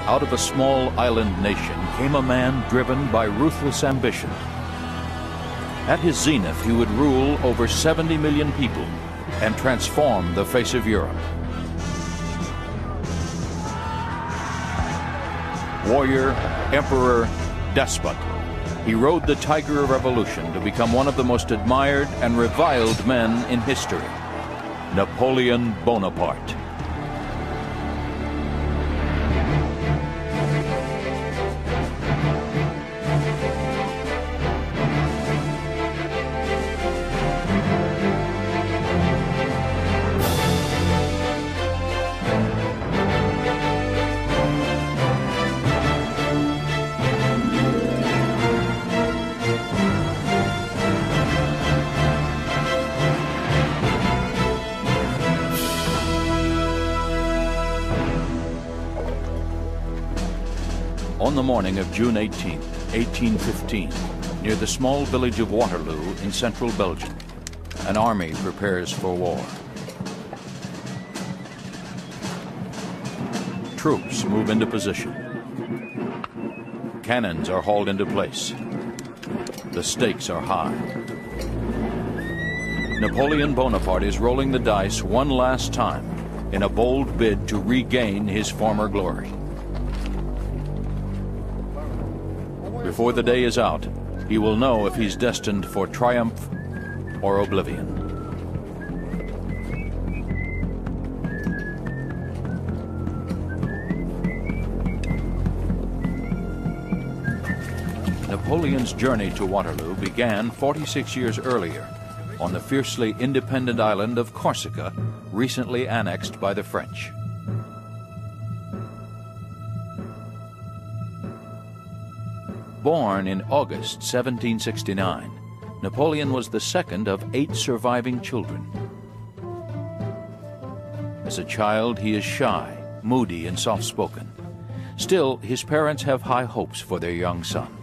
Out of a small island nation came a man driven by ruthless ambition. At his zenith, he would rule over 70 million people and transform the face of Europe. Warrior, emperor, despot, he rode the tiger of revolution to become one of the most admired and reviled men in history, Napoleon Bonaparte. On the morning of June 18, 1815, near the small village of Waterloo in central Belgium, an army prepares for war. Troops move into position. Cannons are hauled into place. The stakes are high. Napoleon Bonaparte is rolling the dice one last time in a bold bid to regain his former glory. Before the day is out, he will know if he's destined for triumph or oblivion. Napoleon's journey to Waterloo began 46 years earlier on the fiercely independent island of Corsica, recently annexed by the French. Born in August 1769, Napoleon was the second of 8 surviving children. As a child, he is shy, moody, and soft-spoken. Still, his parents have high hopes for their young son.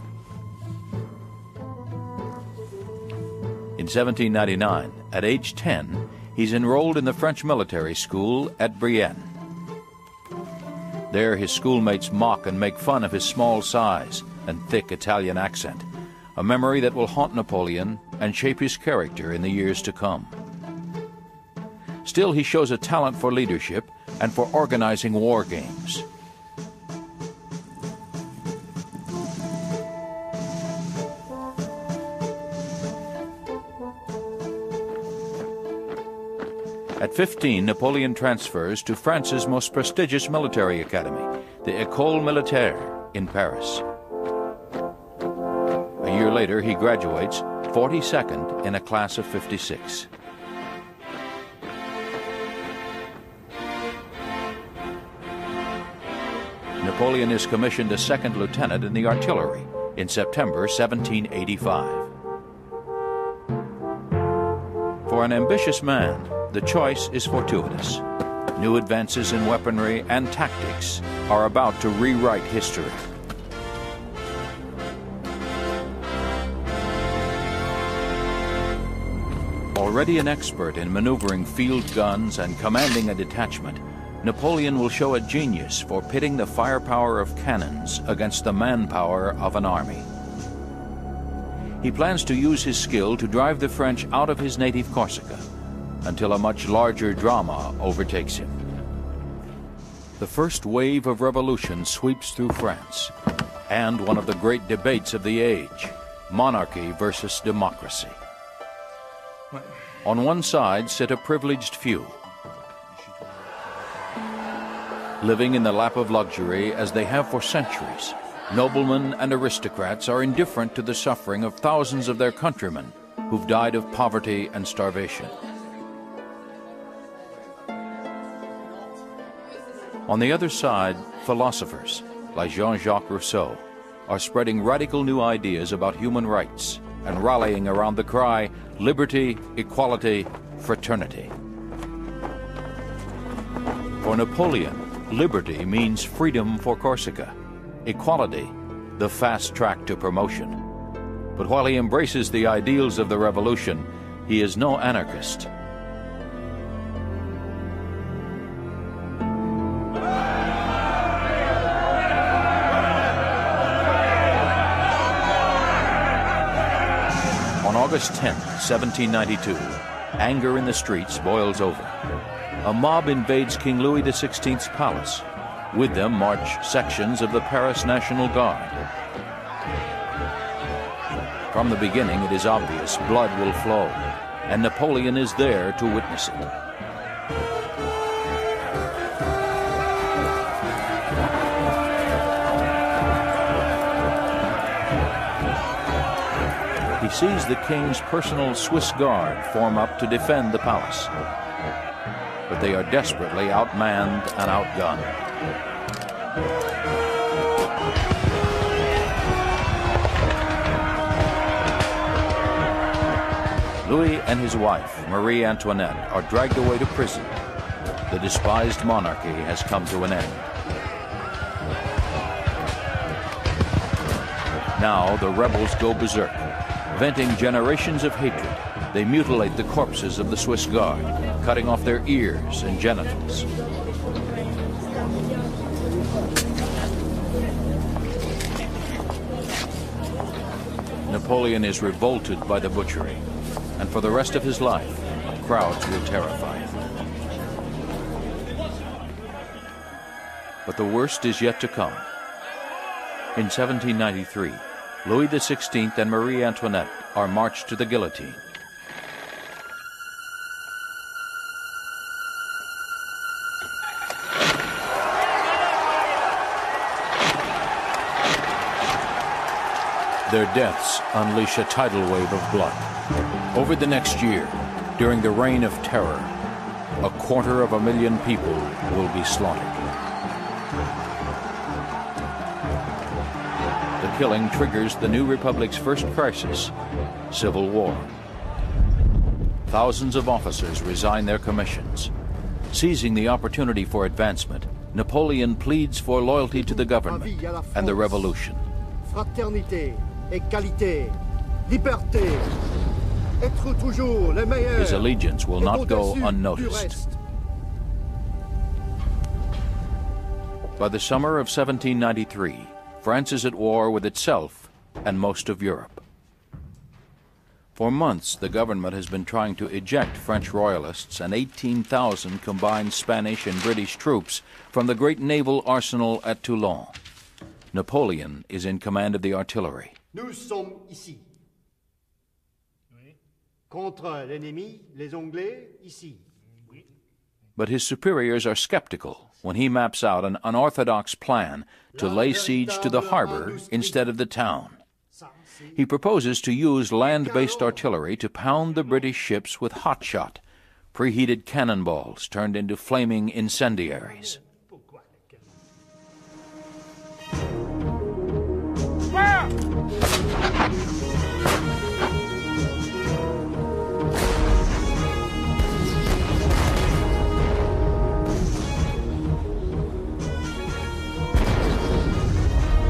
In 1799, at age 10, he's enrolled in the French military school at Brienne. There, his schoolmates mock and make fun of his small size and thick Italian accent, a memory that will haunt Napoleon and shape his character in the years to come. Still, he shows a talent for leadership and for organizing war games. At 15, Napoleon transfers to France's most prestigious military academy, the École Militaire in Paris. A year later, he graduates 42nd in a class of 56. Napoleon is commissioned a second lieutenant in the artillery in September 1785. For an ambitious man, the choice is fortuitous. New advances in weaponry and tactics are about to rewrite history. Already an expert in maneuvering field guns and commanding a detachment, Napoleon will show a genius for pitting the firepower of cannons against the manpower of an army. He plans to use his skill to drive the French out of his native Corsica until a much larger drama overtakes him. The first wave of revolution sweeps through France, and one of the great debates of the age, monarchy versus democracy. On one side sit a privileged few, living in the lap of luxury as they have for centuries. Noblemen and aristocrats are indifferent to the suffering of thousands of their countrymen who've died of poverty and starvation. On the other side, philosophers like Jean-Jacques Rousseau are spreading radical new ideas about human rights and rallying around the cry, liberty, equality, fraternity. For Napoleon, liberty means freedom for Corsica, equality, the fast track to promotion. But while he embraces the ideals of the revolution, he is no anarchist. August 10, 1792, anger in the streets boils over. A mob invades King Louis XVI's palace. With them march sections of the Paris National Guard. From the beginning, it is obvious blood will flow, and Napoleon is there to witness it. He sees the king's personal Swiss Guard form up to defend the palace. But they are desperately outmanned and outgunned. Louis and his wife, Marie Antoinette, are dragged away to prison. The despised monarchy has come to an end. Now the rebels go berserk, venting generations of hatred. They mutilate the corpses of the Swiss Guard, cutting off their ears and genitals. Napoleon is revolted by the butchery, and for the rest of his life, crowds will terrify him. But the worst is yet to come. In 1793, Louis XVI and Marie Antoinette are marched to the guillotine. Their deaths unleash a tidal wave of blood. Over the next year, during the Reign of Terror, 250,000 people will be slaughtered. The killing triggers the new republic's first crisis, civil war. Thousands of officers resign their commissions. Seizing the opportunity for advancement, Napoleon pleads for loyalty to the government and the revolution. Fraternité, égalité, liberté. His allegiance will not go unnoticed. By the summer of 1793, France is at war with itself and most of Europe. For months, the government has been trying to eject French royalists and 18,000 combined Spanish and British troops from the great naval arsenal at Toulon. Napoleon is in command of the artillery. Nous sommes ici. Contre l'ennemi, les Anglais, ici. But his superiors are skeptical when he maps out an unorthodox plan to lay siege to the harbor instead of the town. He proposes to use land-based artillery to pound the British ships with hot shot, preheated cannonballs turned into flaming incendiaries.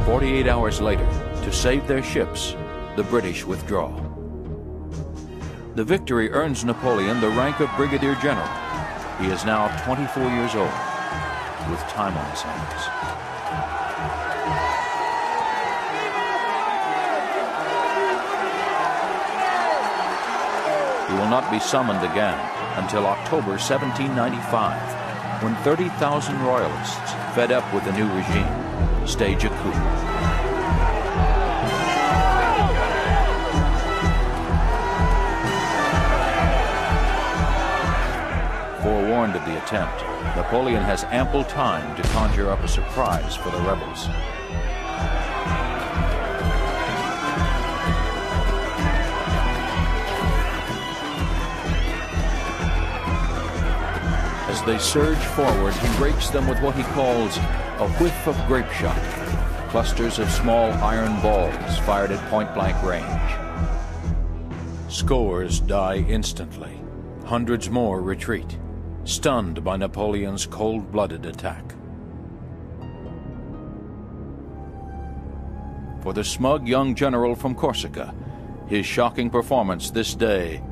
"48 hours later, to save their ships, the British withdraw. The victory earns Napoleon the rank of Brigadier General. He is now 24 years old, with time on his hands. He will not be summoned again until October 1795, when 30,000 royalists, fed up with the new regime, stage a coup. Forewarned of the attempt, Napoleon has ample time to conjure up a surprise for the rebels. As they surge forward, he rakes them with what he calls a whiff of grape shot, clusters of small iron balls fired at point-blank range. Scores die instantly. Hundreds more retreat, stunned by Napoleon's cold-blooded attack. For the smug young general from Corsica, his shocking performance this day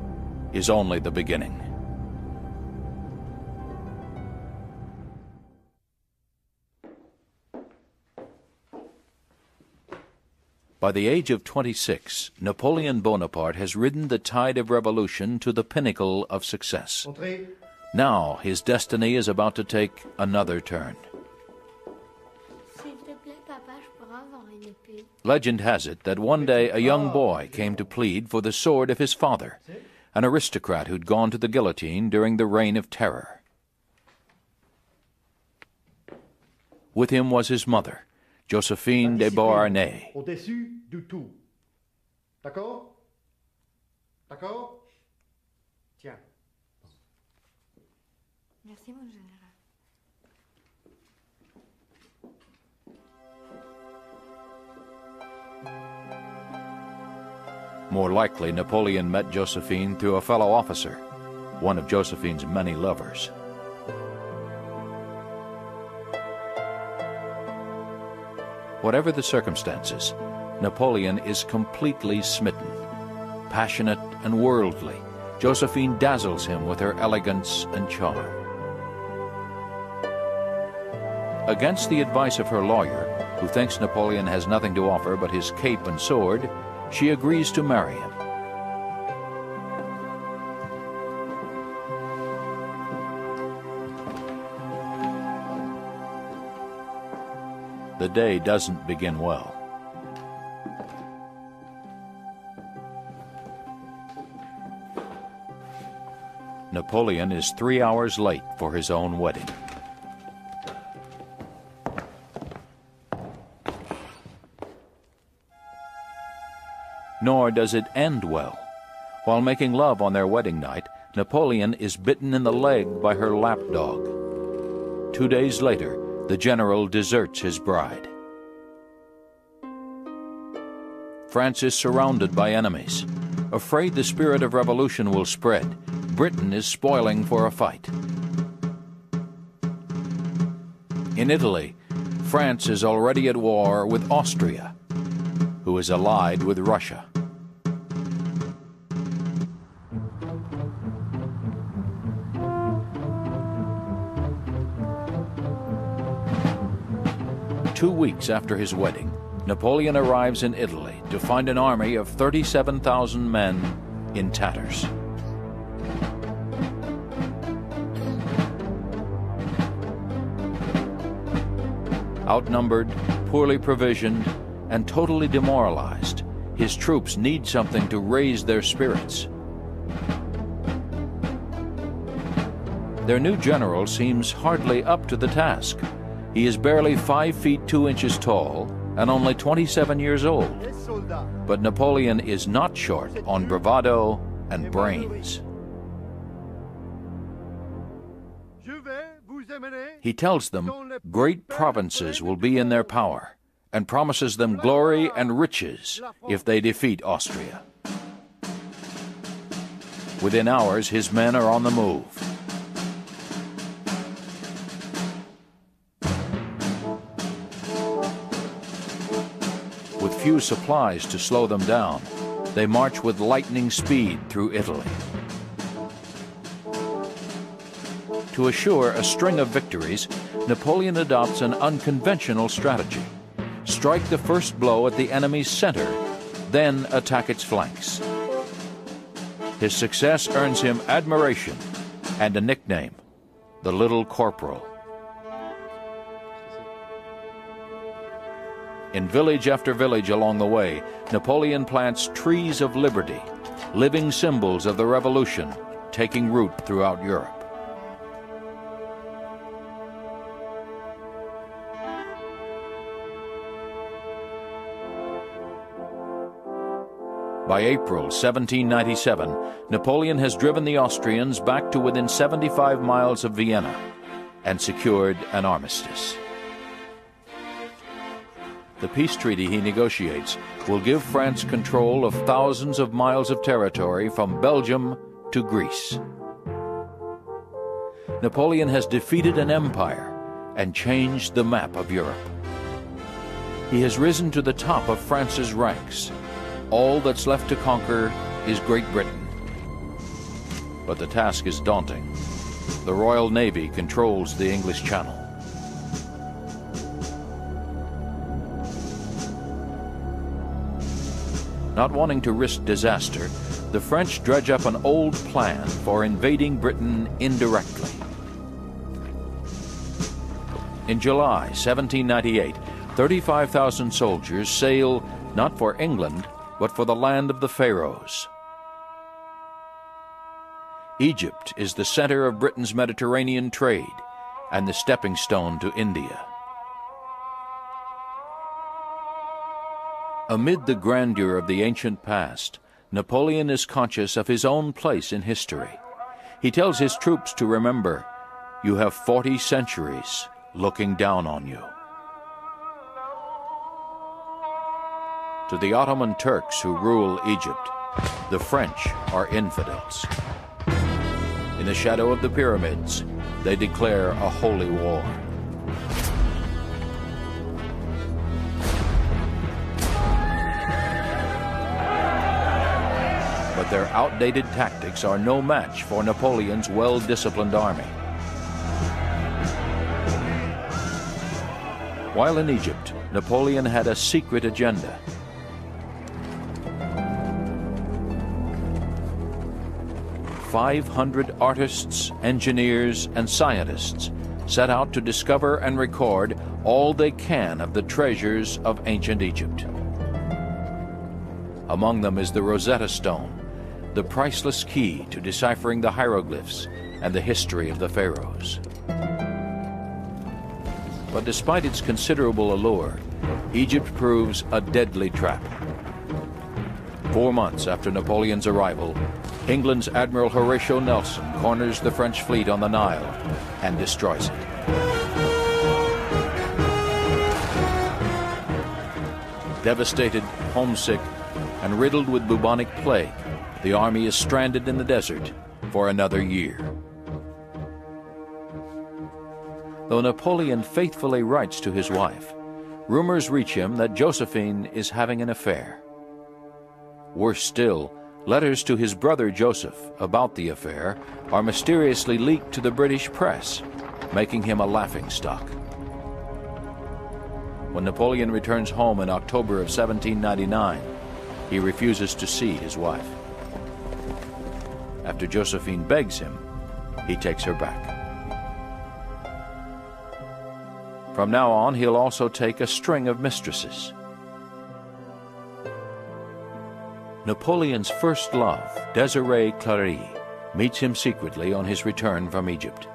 is only the beginning. By the age of 26, Napoleon Bonaparte has ridden the tide of revolution to the pinnacle of success. Entrez. Now his destiny is about to take another turn. S'il te plaît, papa, je pourrais avoir une épée. Legend has it that one day a young boy came to plead for the sword of his father, an aristocrat who'd gone to the guillotine during the Reign of Terror. With him was his mother, Josephine de Beauharnais. Au-dessus du tout. D'accord? D'accord? Tiens. Merci, mon général. More likely, Napoleon met Josephine through a fellow officer, one of Josephine's many lovers. Whatever the circumstances, Napoleon is completely smitten. Passionate and worldly, Josephine dazzles him with her elegance and charm. Against the advice of her lawyer, who thinks Napoleon has nothing to offer but his cape and sword, she agrees to marry him. The day doesn't begin well. Napoleon is 3 hours late for his own wedding. Nor does it end well. While making love on their wedding night, Napoleon is bitten in the leg by her lapdog. 2 days later, the general deserts his bride. France is surrounded by enemies. Afraid the spirit of revolution will spread, Britain is spoiling for a fight. In Italy, France is already at war with Austria, who is allied with Russia. Two weeks after his wedding, Napoleon arrives in Italy to find an army of 37,000 men in tatters. Outnumbered, poorly provisioned, and totally demoralized, his troops need something to raise their spirits. Their new general seems hardly up to the task. He is barely 5 feet 2 inches tall and only 27 years old. But Napoleon is not short on bravado and brains. He tells them great provinces will be in their power and promises them glory and riches if they defeat Austria. Within hours, his men are on the move. With few supplies to slow them down, they march with lightning speed through Italy. To assure a string of victories, Napoleon adopts an unconventional strategy. Strike the first blow at the enemy's center, then attack its flanks. His success earns him admiration and a nickname, the Little Corporal. In village after village along the way, Napoleon plants trees of liberty, living symbols of the revolution taking root throughout Europe. By April 1797, Napoleon has driven the Austrians back to within 75 miles of Vienna and secured an armistice. The peace treaty he negotiates will give France control of thousands of miles of territory from Belgium to Greece. Napoleon has defeated an empire and changed the map of Europe. He has risen to the top of France's ranks. All that's left to conquer is Great Britain. But the task is daunting. The Royal Navy controls the English Channel. Not wanting to risk disaster, the French dredge up an old plan for invading Britain indirectly. In July 1798, 35,000 soldiers sail not for England, but for the land of the Pharaohs. Egypt is the center of Britain's Mediterranean trade and the stepping stone to India. Amid the grandeur of the ancient past, Napoleon is conscious of his own place in history. He tells his troops to remember, "You have 40 centuries looking down on you." To the Ottoman Turks who rule Egypt, the French are infidels. In the shadow of the pyramids, they declare a holy war. But their outdated tactics are no match for Napoleon's well-disciplined army. While in Egypt, Napoleon had a secret agenda. 500 artists, engineers, and scientists set out to discover and record all they can of the treasures of ancient Egypt. Among them is the Rosetta Stone, the priceless key to deciphering the hieroglyphs and the history of the pharaohs. But despite its considerable allure, Egypt proves a deadly trap. 4 months after Napoleon's arrival, England's Admiral Horatio Nelson corners the French fleet on the Nile and destroys it. Devastated, homesick, and riddled with bubonic plague, the army is stranded in the desert for another year. Though Napoleon faithfully writes to his wife, rumors reach him that Josephine is having an affair. Worse still, letters to his brother Joseph about the affair are mysteriously leaked to the British press, making him a laughingstock. When Napoleon returns home in October of 1799, he refuses to see his wife. After Josephine begs him, he takes her back. From now on, he'll also take a string of mistresses. Napoleon's first love, Désirée Clary, meets him secretly on his return from Egypt.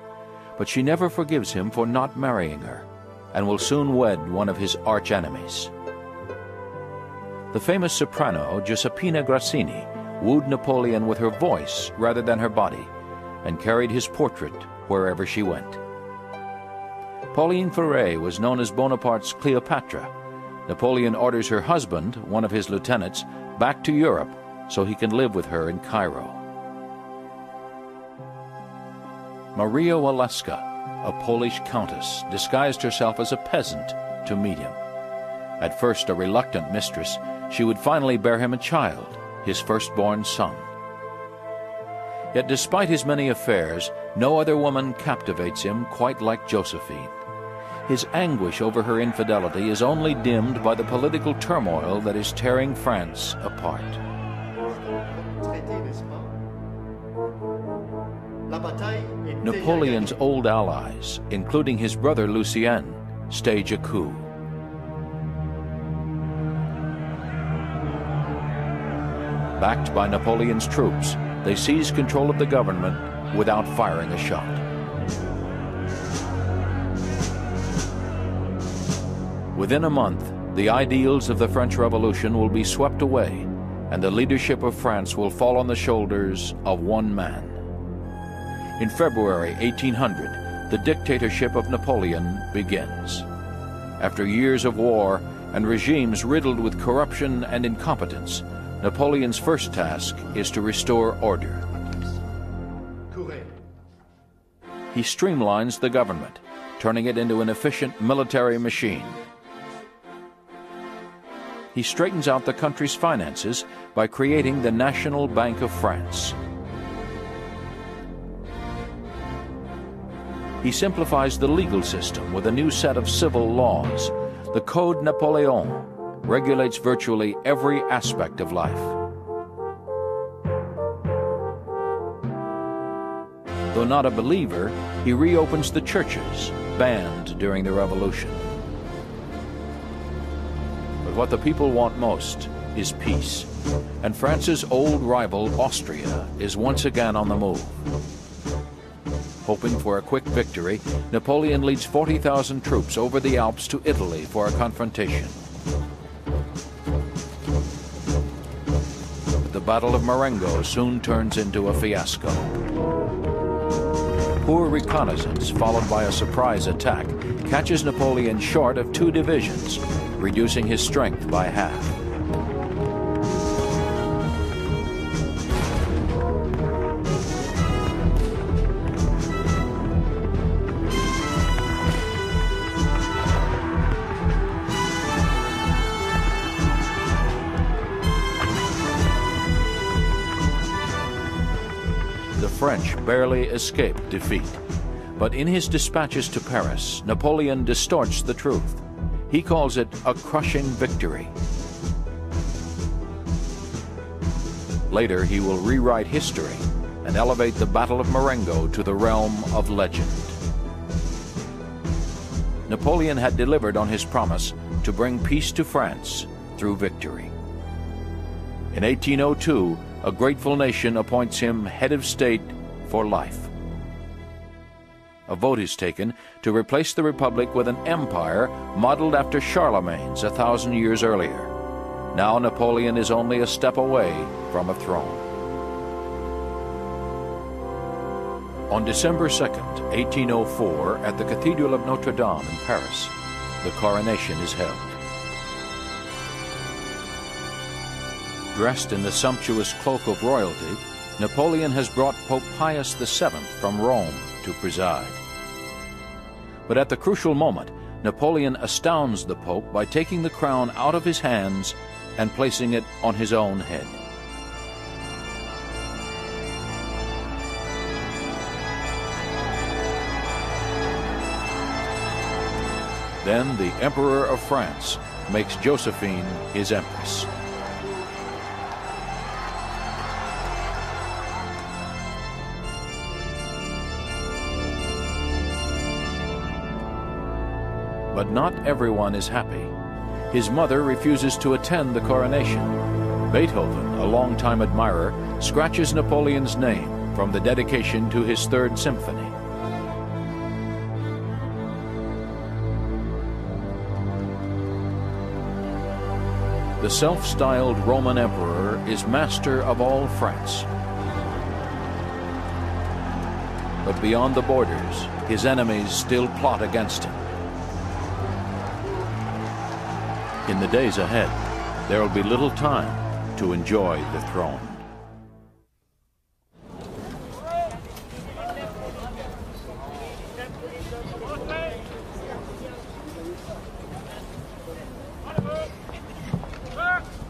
But she never forgives him for not marrying her, and will soon wed one of his arch-enemies. The famous soprano Giuseppina Grassini wooed Napoleon with her voice rather than her body, and carried his portrait wherever she went. Pauline Ferret was known as Bonaparte's Cleopatra. Napoleon orders her husband, one of his lieutenants, back to Europe so he can live with her in Cairo. Maria Waleska, a Polish countess, disguised herself as a peasant to meet him. At first a reluctant mistress, she would finally bear him a child, his firstborn son. Yet despite his many affairs, no other woman captivates him quite like Josephine. His anguish over her infidelity is only dimmed by the political turmoil that is tearing France apart. Napoleon's old allies, including his brother Lucien, stage a coup. Backed by Napoleon's troops, they seize control of the government without firing a shot. Within a month, the ideals of the French Revolution will be swept away, and the leadership of France will fall on the shoulders of one man. In February 1800, the dictatorship of Napoleon begins. After years of war and regimes riddled with corruption and incompetence, Napoleon's first task is to restore order. He streamlines the government, turning it into an efficient military machine. He straightens out the country's finances by creating the National Bank of France. He simplifies the legal system with a new set of civil laws, the Code Napoleon, regulates virtually every aspect of life. Though not a believer, he reopens the churches, banned during the Revolution. But what the people want most is peace, and France's old rival, Austria, is once again on the move. Hoping for a quick victory, Napoleon leads 40,000 troops over the Alps to Italy for a confrontation. But the Battle of Marengo soon turns into a fiasco. Poor reconnaissance, followed by a surprise attack, catches Napoleon short of 2 divisions, reducing his strength by half. The French barely escaped defeat, but in his dispatches to Paris, Napoleon distorts the truth. He calls it a crushing victory. Later, he will rewrite history and elevate the Battle of Marengo to the realm of legend. Napoleon had delivered on his promise to bring peace to France through victory. In 1802, a grateful nation appoints him head of state for life. A vote is taken to replace the Republic with an empire modeled after Charlemagne's 1,000 years earlier. Now Napoleon is only a step away from a throne. On December 2nd, 1804, at the Cathedral of Notre Dame in Paris, the coronation is held. Dressed in the sumptuous cloak of royalty, Napoleon has brought Pope Pius VII from Rome to preside. But at the crucial moment, Napoleon astounds the Pope by taking the crown out of his hands and placing it on his own head. Then the Emperor of France makes Josephine his empress. But not everyone is happy. His mother refuses to attend the coronation. Beethoven, a longtime admirer, scratches Napoleon's name from the dedication to his Third Symphony. The self-styled Roman emperor is master of all France. But beyond the borders, his enemies still plot against him. In the days ahead, there will be little time to enjoy the throne.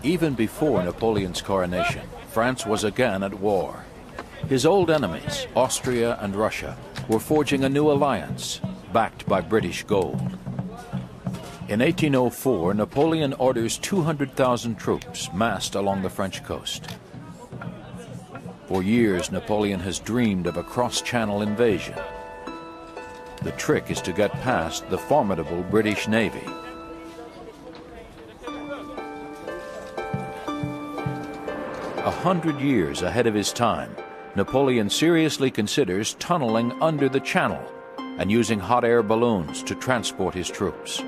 Even before Napoleon's coronation, France was again at war. His old enemies, Austria and Russia, were forging a new alliance, backed by British gold. In 1804, Napoleon orders 200,000 troops massed along the French coast. For years, Napoleon has dreamed of a cross-channel invasion. The trick is to get past the formidable British Navy. 100 years ahead of his time, Napoleon seriously considers tunneling under the Channel and using hot air balloons to transport his troops.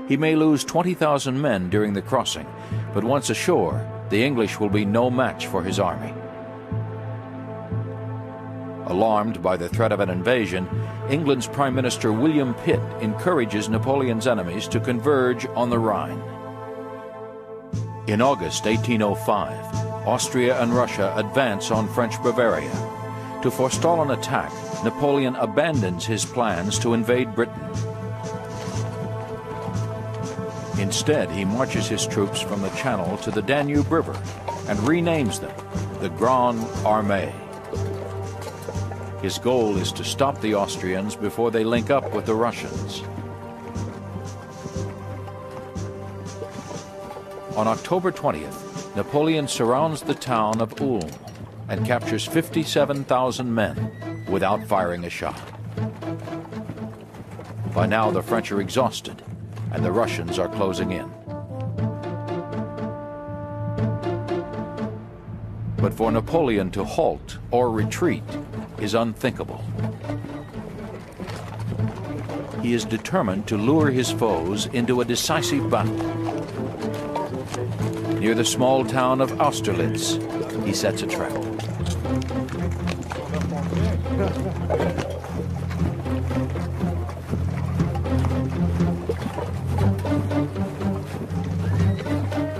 He may lose 20,000 men during the crossing, but once ashore, the English will be no match for his army. Alarmed by the threat of an invasion, England's Prime Minister William Pitt encourages Napoleon's enemies to converge on the Rhine. In August 1805, Austria and Russia advance on French Bavaria. To forestall an attack, Napoleon abandons his plans to invade Britain. Instead, he marches his troops from the Channel to the Danube River and renames them the Grande Armée. His goal is to stop the Austrians before they link up with the Russians. On October 20th, Napoleon surrounds the town of Ulm and captures 57,000 men without firing a shot. By now, the French are exhausted, and the Russians are closing in. But for Napoleon to halt or retreat is unthinkable. He is determined to lure his foes into a decisive battle. Near the small town of Austerlitz, he sets a trap.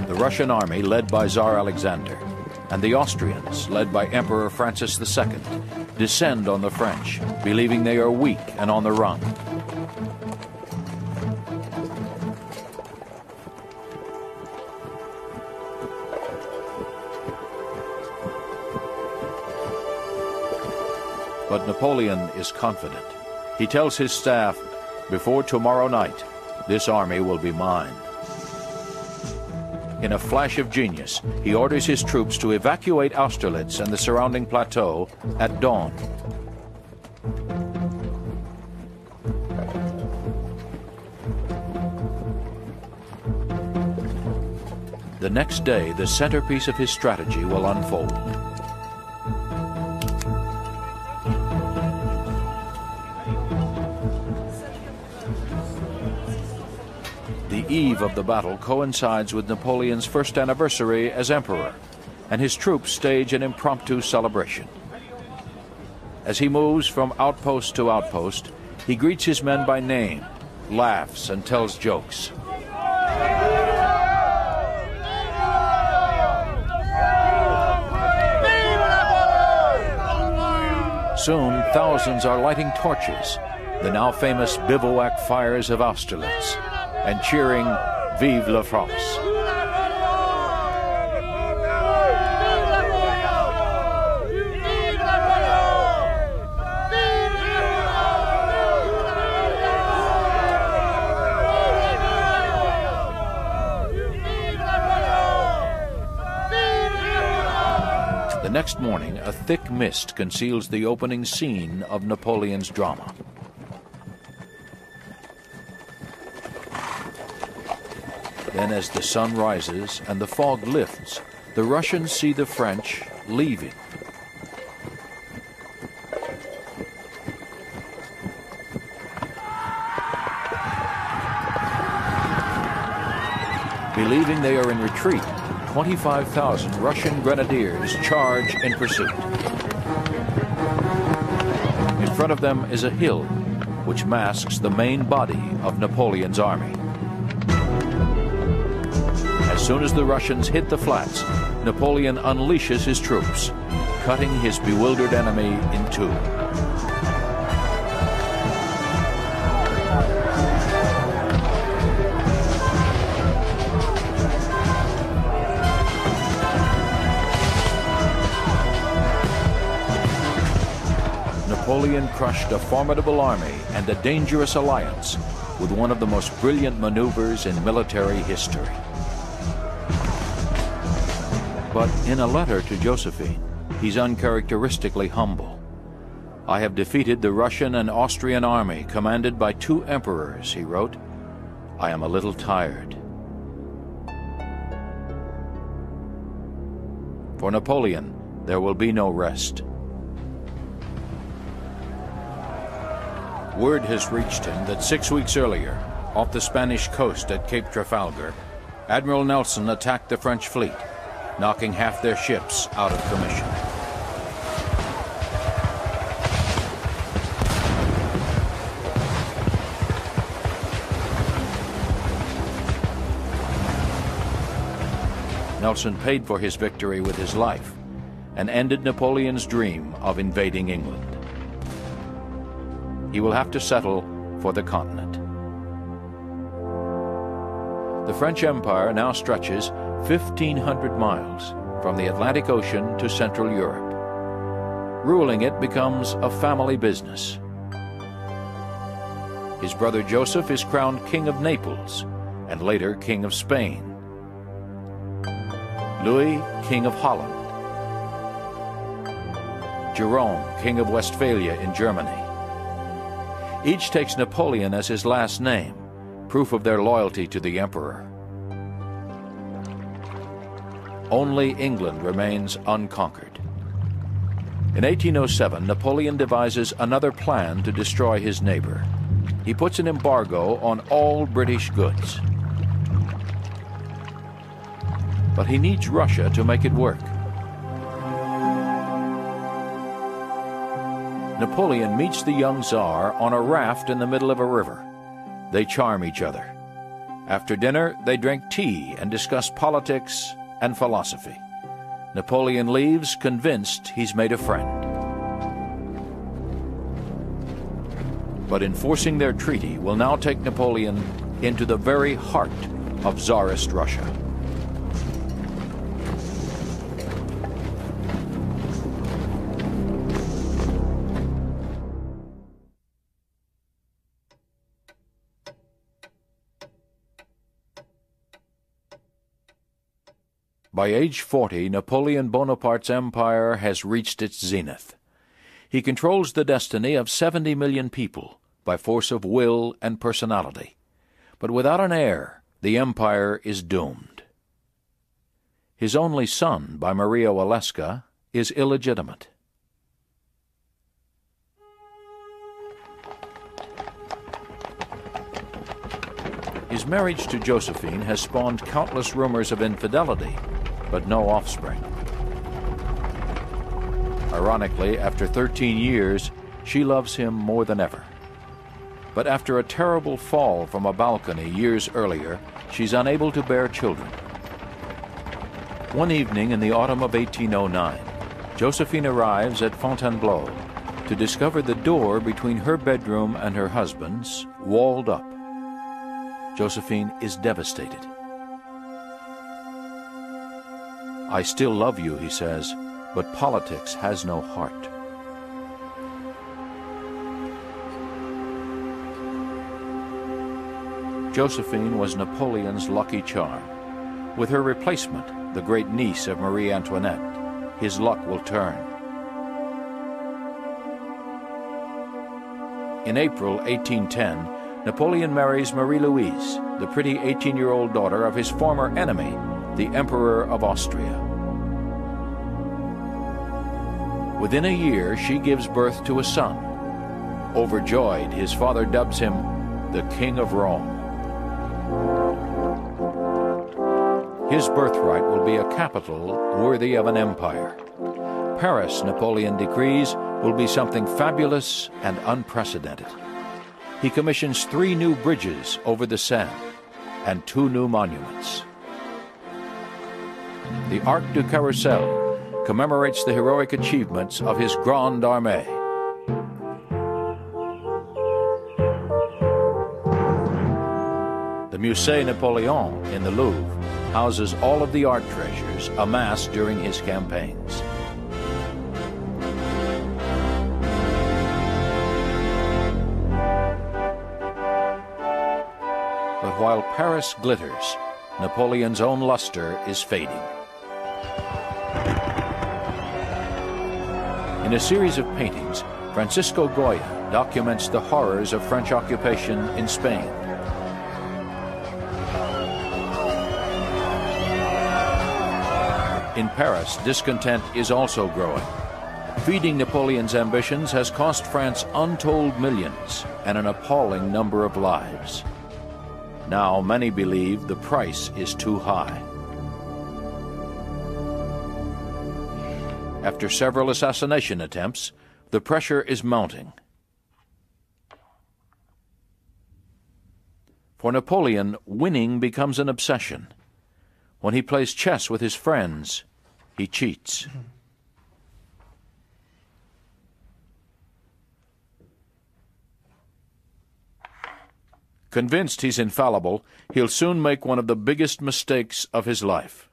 The Russian army, led by Tsar Alexander, and the Austrians, led by Emperor Francis II, descend on the French, believing they are weak and on the run. But Napoleon is confident. He tells his staff, "Before tomorrow night, this army will be mine." In a flash of genius, he orders his troops to evacuate Austerlitz and the surrounding plateau at dawn. The next day, the centerpiece of his strategy will unfold. The eve of the battle coincides with Napoleon's first anniversary as emperor, and his troops stage an impromptu celebration. As he moves from outpost to outpost, he greets his men by name, laughs, and tells jokes. Soon, thousands are lighting torches, the now famous bivouac fires of Austerlitz, and cheering, "Vive la France!" The next morning, a thick mist conceals the opening scene of Napoleon's drama. Then, as the sun rises and the fog lifts, the Russians see the French leaving. Believing they are in retreat, 25,000 Russian grenadiers charge in pursuit. In front of them is a hill, which masks the main body of Napoleon's army. As soon as the Russians hit the flats, Napoleon unleashes his troops, cutting his bewildered enemy in two. Napoleon crushed a formidable army and a dangerous alliance with one of the most brilliant maneuvers in military history. But in a letter to Josephine, he's uncharacteristically humble. "I have defeated the Russian and Austrian army commanded by 2 emperors," he wrote. "I am a little tired." For Napoleon, there will be no rest. Word has reached him that 6 weeks earlier, off the Spanish coast at Cape Trafalgar, Admiral Nelson attacked the French fleet, knocking half their ships out of commission. Nelson paid for his victory with his life and ended Napoleon's dream of invading England. He will have to settle for the continent. The French Empire now stretches 1,500 miles from the Atlantic Ocean to Central Europe. Ruling it becomes a family business. His brother Joseph is crowned King of Naples and later King of Spain. Louis, King of Holland. Jerome, King of Westphalia in Germany. Each takes Napoleon as his last name, proof of their loyalty to the emperor. Only England remains unconquered. In 1807, Napoleon devises another plan to destroy his neighbor. He puts an embargo on all British goods. But he needs Russia to make it work. Napoleon meets the young Tsar on a raft in the middle of a river. They charm each other. After dinner, they drink tea and discuss politics and philosophy. Napoleon leaves, convinced he's made a friend. But enforcing their treaty will now take Napoleon into the very heart of Tsarist Russia. By age 40, Napoleon Bonaparte's empire has reached its zenith. He controls the destiny of 70 million people by force of will and personality. But without an heir, the empire is doomed. His only son, by Maria Waleska, is illegitimate. His marriage to Josephine has spawned countless rumors of infidelity, but no offspring. Ironically, after 13 years, she loves him more than ever. But after a terrible fall from a balcony years earlier, she's unable to bear children. One evening in the autumn of 1809, Josephine arrives at Fontainebleau to discover the door between her bedroom and her husband's walled up. Josephine is devastated. "I still love you," he says, "but politics has no heart." Josephine was Napoleon's lucky charm. With her replacement, the great niece of Marie Antoinette, his luck will turn. In April 1810, Napoleon marries Marie-Louise, the pretty 18-year-old daughter of his former enemy, the Emperor of Austria. Within a year, she gives birth to a son. Overjoyed, his father dubs him the King of Rome. His birthright will be a capital worthy of an empire. Paris, Napoleon decrees, will be something fabulous and unprecedented. He commissions 3 new bridges over the Seine and 2 new monuments. The Arc du Carrousel commemorates the heroic achievements of his Grande Armée. The Musée Napoleon in the Louvre houses all of the art treasures amassed during his campaigns. But while Paris glitters, Napoleon's own luster is fading. In a series of paintings, Francisco Goya documents the horrors of French occupation in Spain. In Paris, discontent is also growing. Feeding Napoleon's ambitions has cost France untold millions and an appalling number of lives. Now many believe the price is too high. After several assassination attempts, the pressure is mounting. For Napoleon, winning becomes an obsession. When he plays chess with his friends, he cheats. Convinced he's infallible, he'll soon make one of the biggest mistakes of his life.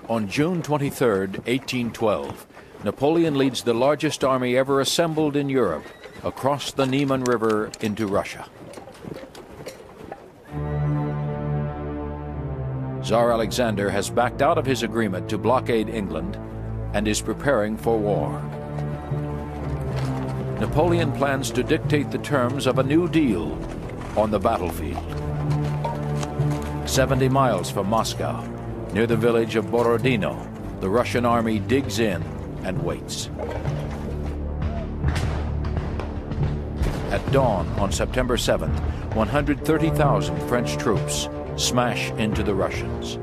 On June 23, 1812, Napoleon leads the largest army ever assembled in Europe across the Niemen River into Russia. Tsar Alexander has backed out of his agreement to blockade England and is preparing for war. Napoleon plans to dictate the terms of a new deal on the battlefield. 70 miles from Moscow, near the village of Borodino, the Russian army digs in and waits. At dawn on September 7th, 130,000 French troops smash into the Russians.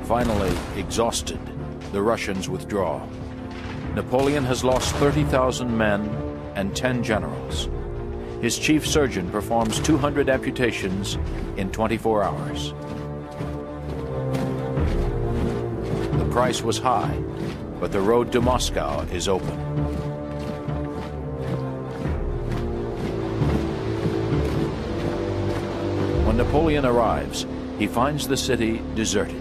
Finally, exhausted, the Russians withdraw. Napoleon has lost 30,000 men and 10 generals. His chief surgeon performs 200 amputations in 24 hours. The price was high, but the road to Moscow is open. When Napoleon arrives, he finds the city deserted.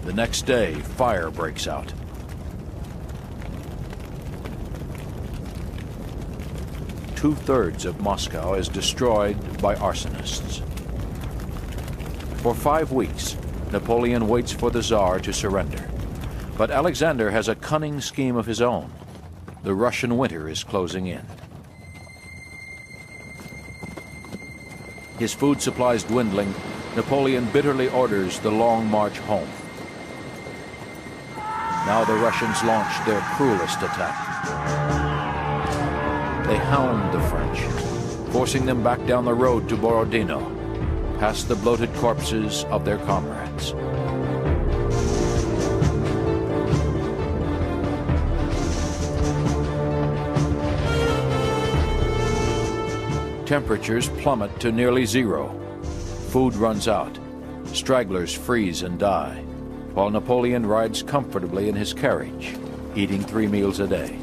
The next day, fire breaks out. Two-thirds of Moscow is destroyed by arsonists. For 5 weeks, Napoleon waits for the Tsar to surrender. But Alexander has a cunning scheme of his own. The Russian winter is closing in. His food supplies dwindling, Napoleon bitterly orders the long march home. Now the Russians launch their cruelest attack. They hound the French, forcing them back down the road to Borodino, past the bloated corpses of their comrades. Temperatures plummet to nearly zero. Food runs out. Stragglers freeze and die, while Napoleon rides comfortably in his carriage, eating 3 meals a day.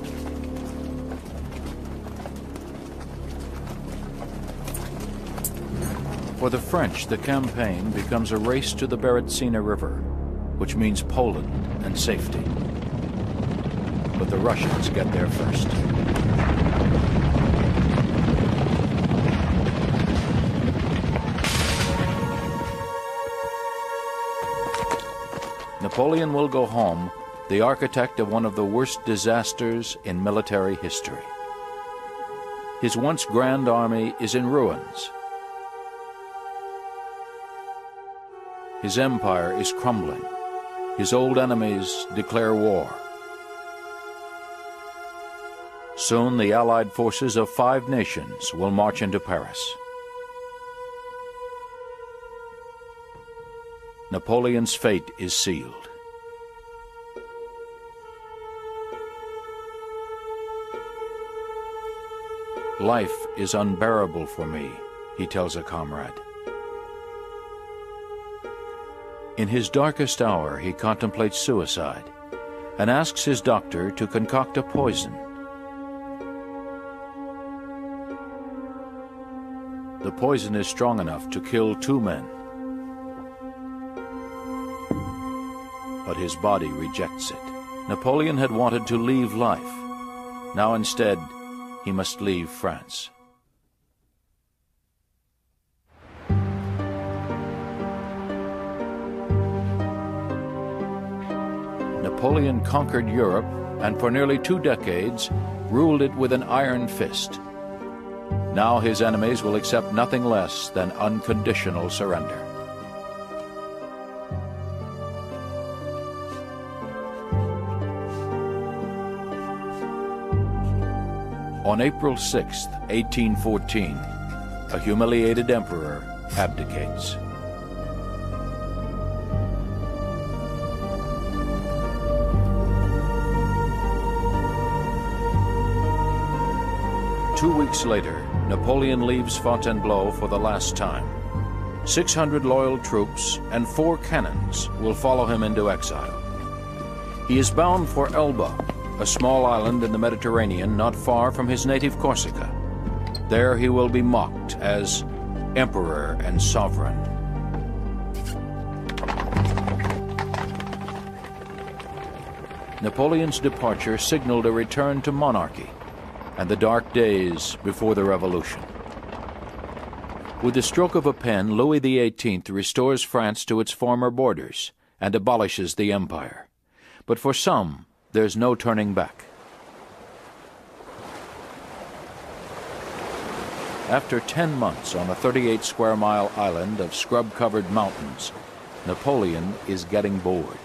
For the French, the campaign becomes a race to the Berezina River, which means Poland and safety. But the Russians get there first. Napoleon will go home, the architect of one of the worst disasters in military history. His once grand army is in ruins. His empire is crumbling. His old enemies declare war. Soon the Allied forces of 5 nations will march into Paris. Napoleon's fate is sealed. Life is unbearable for me, he tells a comrade. In his darkest hour, he contemplates suicide and asks his doctor to concoct a poison. The poison is strong enough to kill 2 men. But his body rejects it. Napoleon had wanted to leave life. Now instead, he must leave France. Napoleon conquered Europe and for nearly 2 decades ruled it with an iron fist. Now his enemies will accept nothing less than unconditional surrender. On April 6, 1814, a humiliated emperor abdicates. 2 weeks later, Napoleon leaves Fontainebleau for the last time. 600 loyal troops and 4 cannons will follow him into exile. He is bound for Elba, a small island in the Mediterranean not far from his native Corsica. There he will be mocked as emperor and sovereign. Napoleon's departure signaled a return to monarchy and the dark days before the Revolution. With the stroke of a pen, Louis XVIII restores France to its former borders and abolishes the empire. But for some, there's no turning back. After 10 months on a 38-square-mile island of scrub-covered mountains, Napoleon is getting bored.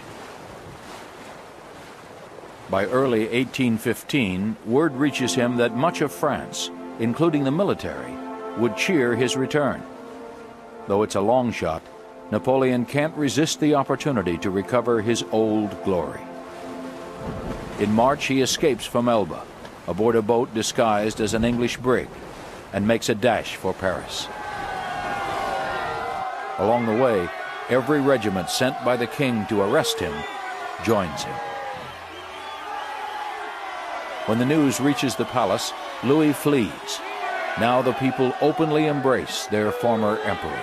By early 1815, word reaches him that much of France, including the military, would cheer his return. Though it's a long shot, Napoleon can't resist the opportunity to recover his old glory. In March, he escapes from Elba, aboard a boat disguised as an English brig, and makes a dash for Paris. Along the way, every regiment sent by the king to arrest him joins him. When the news reaches the palace, Louis flees. Now the people openly embrace their former emperor.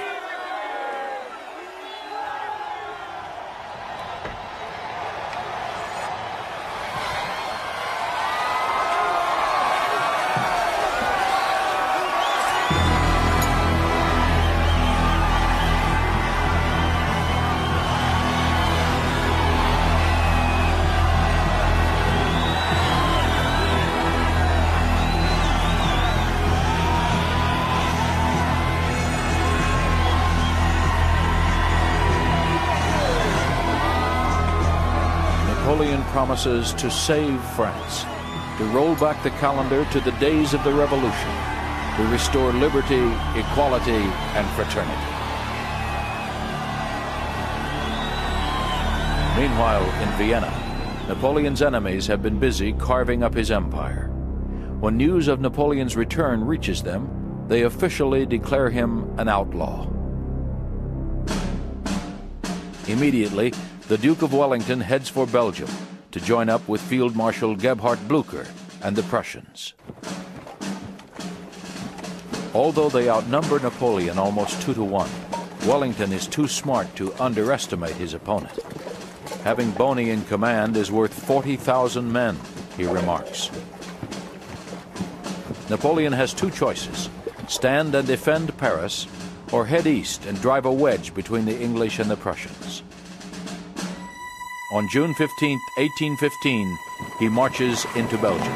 Napoleon promises to save France, to roll back the calendar to the days of the Revolution, to restore liberty, equality, and fraternity. Meanwhile, in Vienna, Napoleon's enemies have been busy carving up his empire. When news of Napoleon's return reaches them, they officially declare him an outlaw. Immediately, the Duke of Wellington heads for Belgium to join up with Field Marshal Gebhard Blücher and the Prussians. Although they outnumber Napoleon almost 2-1, Wellington is too smart to underestimate his opponent. Having Boney in command is worth 40,000 men, he remarks. Napoleon has 2 choices: stand and defend Paris, or head east and drive a wedge between the English and the Prussians. On June 15, 1815, he marches into Belgium.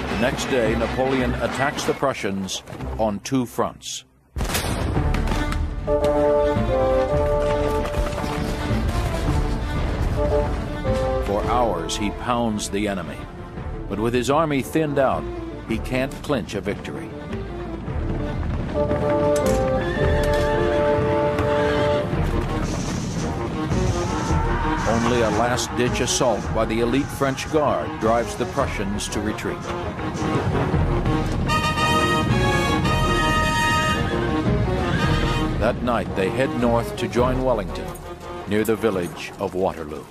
The next day, Napoleon attacks the Prussians on 2 fronts. For hours, he pounds the enemy. But with his army thinned out, he can't clinch a victory. Only a last-ditch assault by the elite French Guard drives the Prussians to retreat. That night, they head north to join Wellington, near the village of Waterloo.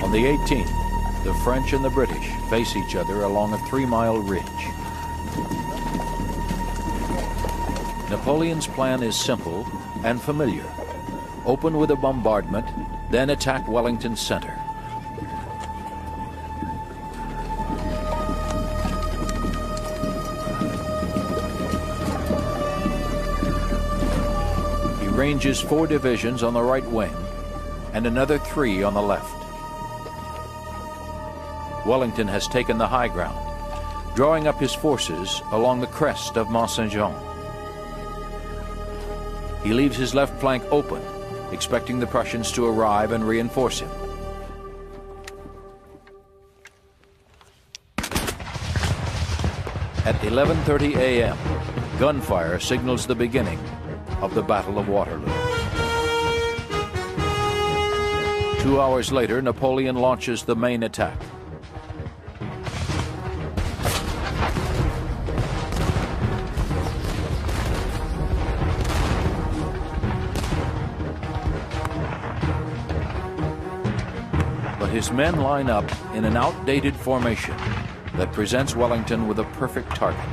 On the 18th, the French and the British face each other along a 3-mile ridge. Napoleon's plan is simple and familiar. Open with a bombardment, then attack Wellington's center. He ranges 4 divisions on the right wing and another 3 on the left. Wellington has taken the high ground, drawing up his forces along the crest of Mont Saint-Jean. He leaves his left flank open, expecting the Prussians to arrive and reinforce him. At 11:30 a.m., Gunfire signals the beginning of the Battle of Waterloo. 2 hours later, Napoleon launches the main attack. But his men line up in an outdated formation that presents Wellington with a perfect target.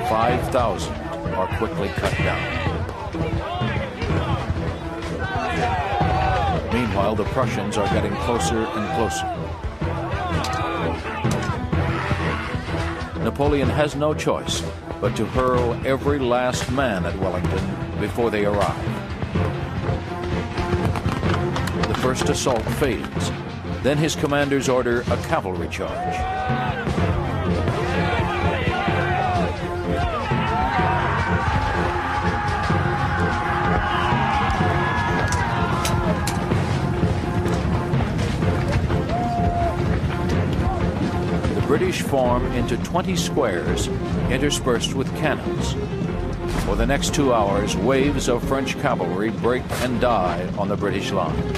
5,000 are quickly cut down. Meanwhile, the Prussians are getting closer and closer. Napoleon has no choice but to hurl every last man at Wellington before they arrive. The first assault fails. Then his commanders order a cavalry charge. The British form into 20 squares interspersed with cannons. For the next 2 hours, waves of French cavalry break and die on the British lines.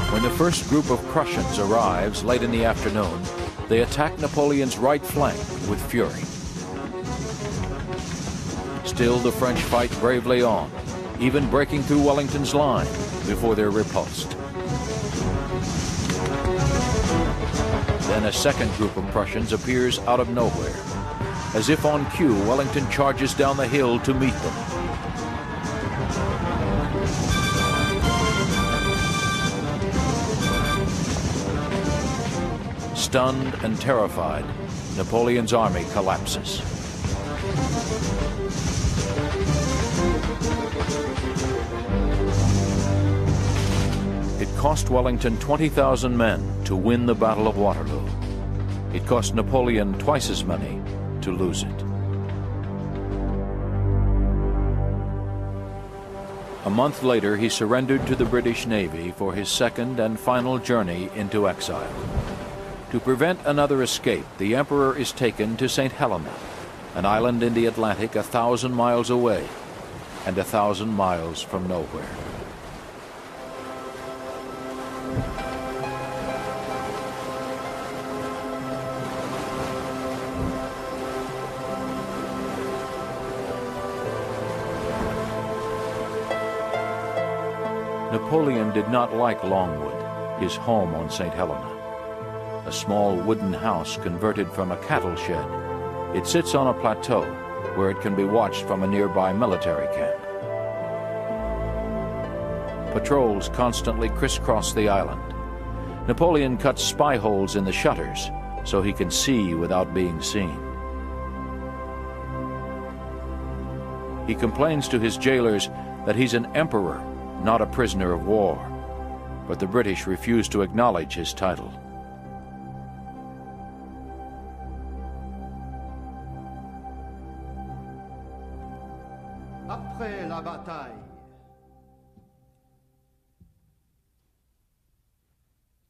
When the first group of Prussians arrives late in the afternoon, they attack Napoleon's right flank with fury. Still, the French fight bravely on, even breaking through Wellington's line before they're repulsed. Then a second group of Prussians appears out of nowhere. As if on cue, Wellington charges down the hill to meet them. Stunned and terrified, Napoleon's army collapses. It cost Wellington 20,000 men to win the Battle of Waterloo. It cost Napoleon twice as many to lose it. A month later, he surrendered to the British Navy for his second and final journey into exile. To prevent another escape, the emperor is taken to St. Helena, an island in the Atlantic 1,000 miles away and 1,000 miles from nowhere. Napoleon did not like Longwood, his home on St. Helena. A small wooden house converted from a cattle shed. It sits on a plateau where it can be watched from a nearby military camp. Patrols constantly crisscross the island. Napoleon cuts spy holes in the shutters so he can see without being seen. He complains to his jailers that he's an emperor, not a prisoner of war, but the British refuse to acknowledge his title. Après la bataille.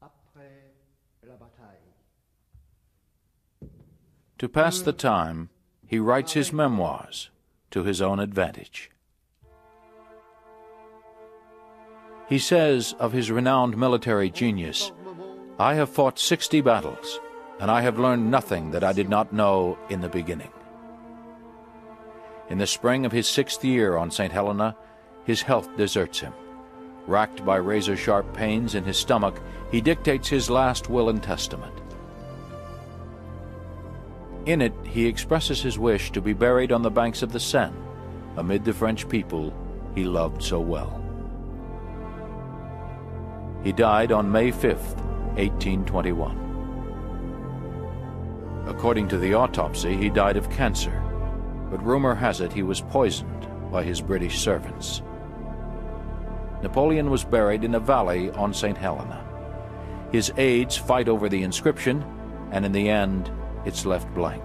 Après la bataille. To pass the time, he writes his memoirs to his own advantage. He says of his renowned military genius, "I have fought 60 battles, and I have learned nothing that I did not know in the beginning." In the spring of his 6th year on St. Helena, his health deserts him. Racked by razor-sharp pains in his stomach, he dictates his last will and testament. In it, he expresses his wish to be buried on the banks of the Seine, amid the French people he loved so well. He died on May 5th, 1821. According to the autopsy, he died of cancer, but rumor has it he was poisoned by his British servants. Napoleon was buried in a valley on St. Helena. His aides fight over the inscription, and in the end, it's left blank.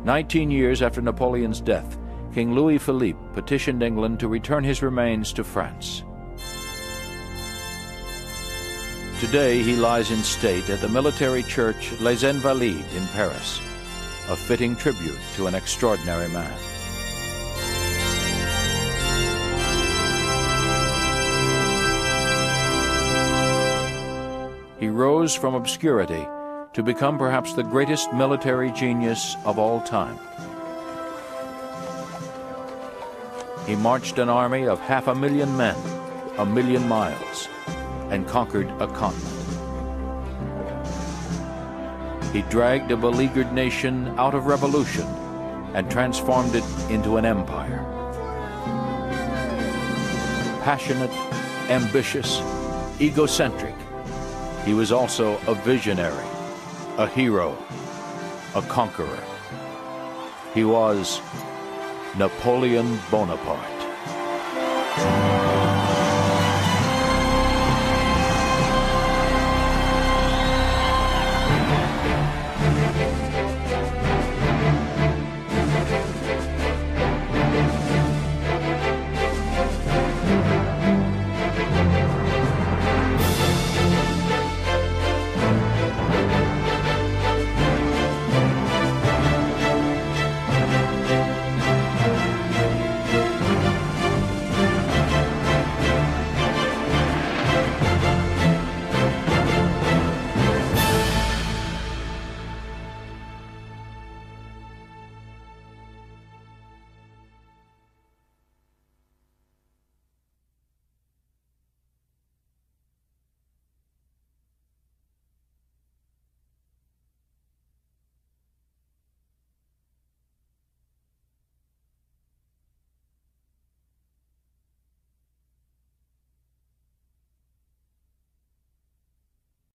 19 years after Napoleon's death, King Louis Philippe petitioned England to return his remains to France. Today he lies in state at the military church Les Invalides in Paris, a fitting tribute to an extraordinary man. He rose from obscurity to become perhaps the greatest military genius of all time. He marched an army of 500,000 men, 1,000,000 miles, and conquered a continent. He dragged a beleaguered nation out of revolution and transformed it into an empire. Passionate, ambitious, egocentric, he was also a visionary, a hero, a conqueror. He was Napoleon Bonaparte.